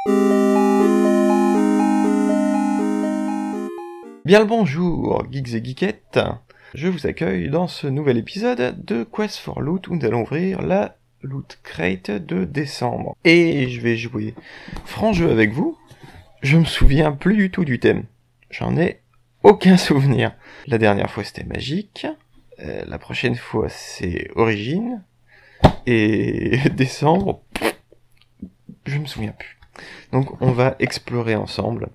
Bien le bonjour, geeks et geekettes. Je vous accueille dans ce nouvel épisode de Quest for Loot où nous allons ouvrir la Loot Crate de décembre. Et je vais jouer franc jeu avec vous. Je me souviens plus du tout du thème. J'en ai aucun souvenir. La dernière fois c'était magique. La prochaine fois c'est origine. Et décembre, je me souviens plus. Donc on va explorer ensemble.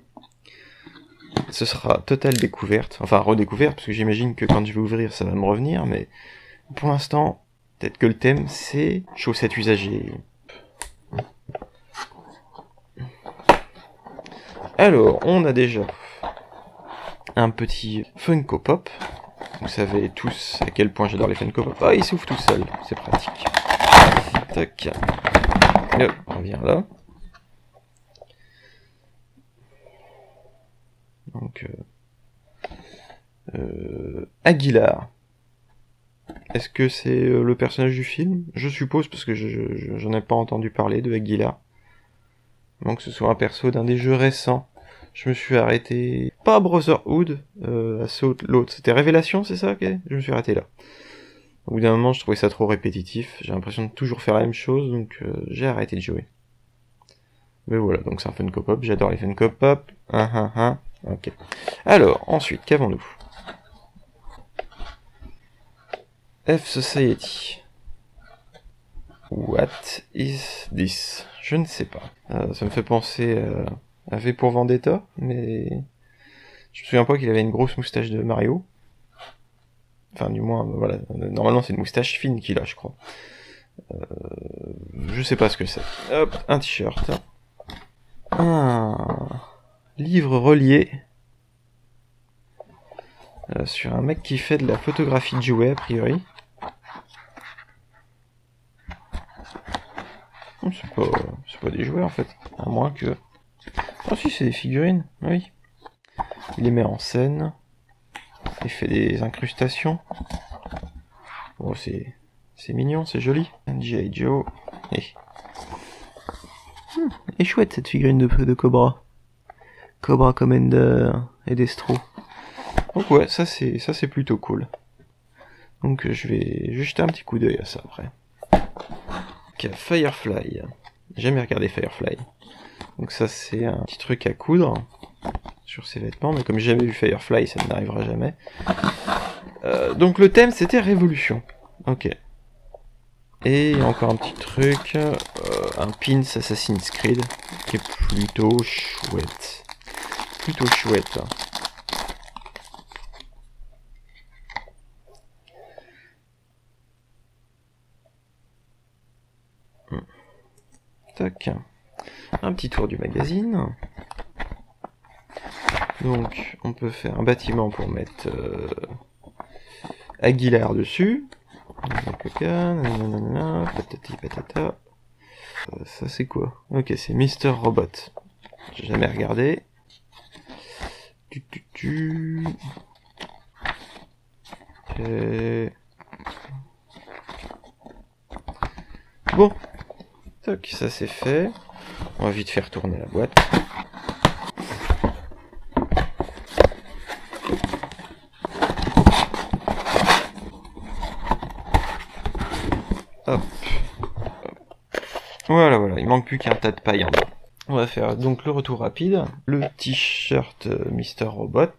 Ce sera totale découverte, enfin redécouverte, parce que j'imagine que quand je vais ouvrir ça va me revenir, mais pour l'instant, peut-être que le thème c'est chaussettes usagées. Alors, on a déjà un petit Funko Pop. Vous savez tous à quel point j'adore les Funko Pop. Ah, il s'ouvre tout seul, c'est pratique. Tac. Hop, on revient là. Donc, Aguilar. Est-ce que c'est le personnage du film? Je suppose, parce que j'en ai pas entendu parler de Aguilar. Donc que ce soit un perso d'un des jeux récents. Je me suis arrêté... Pas à Brotherhood, l'autre. C'était Révélation, c'est ça? Okay, je me suis arrêté là. Au bout d'un moment, je trouvais ça trop répétitif. J'ai l'impression de toujours faire la même chose, donc j'ai arrêté de jouer. Mais voilà, donc c'est un Funko Pop. J'adore les Funko Pop. Ok. Alors, ensuite, qu'avons-nous? F Society. What is this? Je ne sais pas. Ça me fait penser à V pour Vendetta, mais je me souviens pas qu'il avait une grosse moustache de Mario. Enfin, du moins, voilà. Normalement, c'est une moustache fine qu'il a, je crois. Je sais pas ce que c'est. Hop, un t-shirt. Un livre relié sur un mec qui fait de la photographie de jouets, a priori. C'est pas des jouets en fait, à moins que... Ah si, c'est des figurines, oui. Il les met en scène, il fait des incrustations. Bon, c'est mignon, c'est joli. G.I. Joe, et chouette cette figurine de Cobra. Cobra Commander et Destro. Donc ouais, ça c'est plutôt cool. Donc je vais jeter un petit coup d'œil à ça après. Firefly. J'ai jamais regardé Firefly. Donc ça c'est un petit truc à coudre sur ses vêtements, mais comme j'ai jamais vu Firefly, ça n'arrivera jamais. Donc le thème c'était Révolution. Ok. Et encore un petit truc, un pins Assassin's Creed, qui est plutôt chouette. Plutôt chouette. Tac. Un petit tour du magazine. Donc, on peut faire un bâtiment pour mettre Aguilar dessus. Patati patata. Ça c'est quoi? Ok, c'est Mr. Robot. J'ai jamais regardé. Okay. Bon. Tac, ça c'est fait. On va vite faire tourner la boîte. Hop. Voilà, il manque plus qu'un tas de paille en bas. On va faire donc le retour rapide. Le t-shirt Mr. Robot,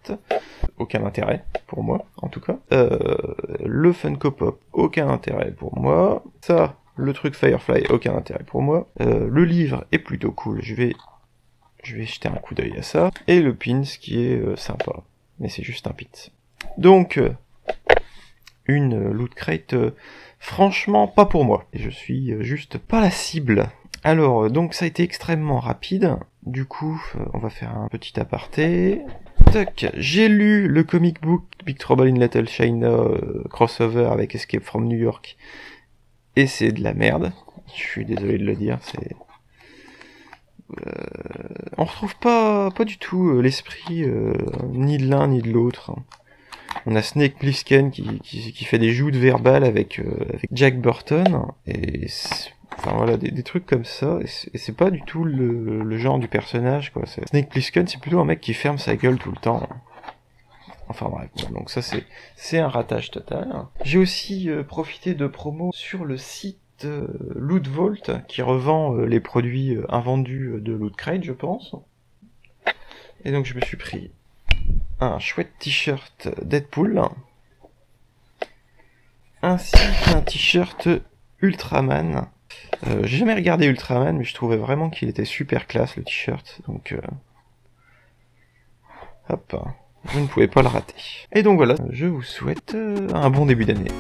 aucun intérêt pour moi, en tout cas. Le Funko Pop, aucun intérêt pour moi. Ça, le truc Firefly, aucun intérêt pour moi. Le livre est plutôt cool, je vais jeter un coup d'œil à ça. Et le pins qui est sympa, mais c'est juste un pins. Donc, une loot crate, franchement pas pour moi. Et je suis juste pas la cible. Alors, donc ça a été extrêmement rapide. Du coup, on va faire un petit aparté. Tac, j'ai lu le comic book Big Trouble in Little China crossover avec Escape from New York. Et c'est de la merde. Je suis désolé de le dire, c'est... on retrouve pas du tout l'esprit ni de l'un ni de l'autre. On a Snake Plissken qui fait des joutes verbales avec Jack Burton, et Enfin voilà, des trucs comme ça, et c'est pas du tout le genre du personnage, quoi. Snake Plissken, c'est plutôt un mec qui ferme sa gueule tout le temps. Enfin bref, donc ça c'est un ratage total. J'ai aussi profité de promos sur le site Loot Vault, qui revend les produits invendus de Loot Crate, je pense. Et donc je me suis pris un chouette t-shirt Deadpool, ainsi qu'un t-shirt Ultraman. J'ai jamais regardé Ultraman, mais je trouvais vraiment qu'il était super classe le t-shirt, donc hop, vous ne pouvez pas le rater. Et donc voilà, je vous souhaite un bon début d'année.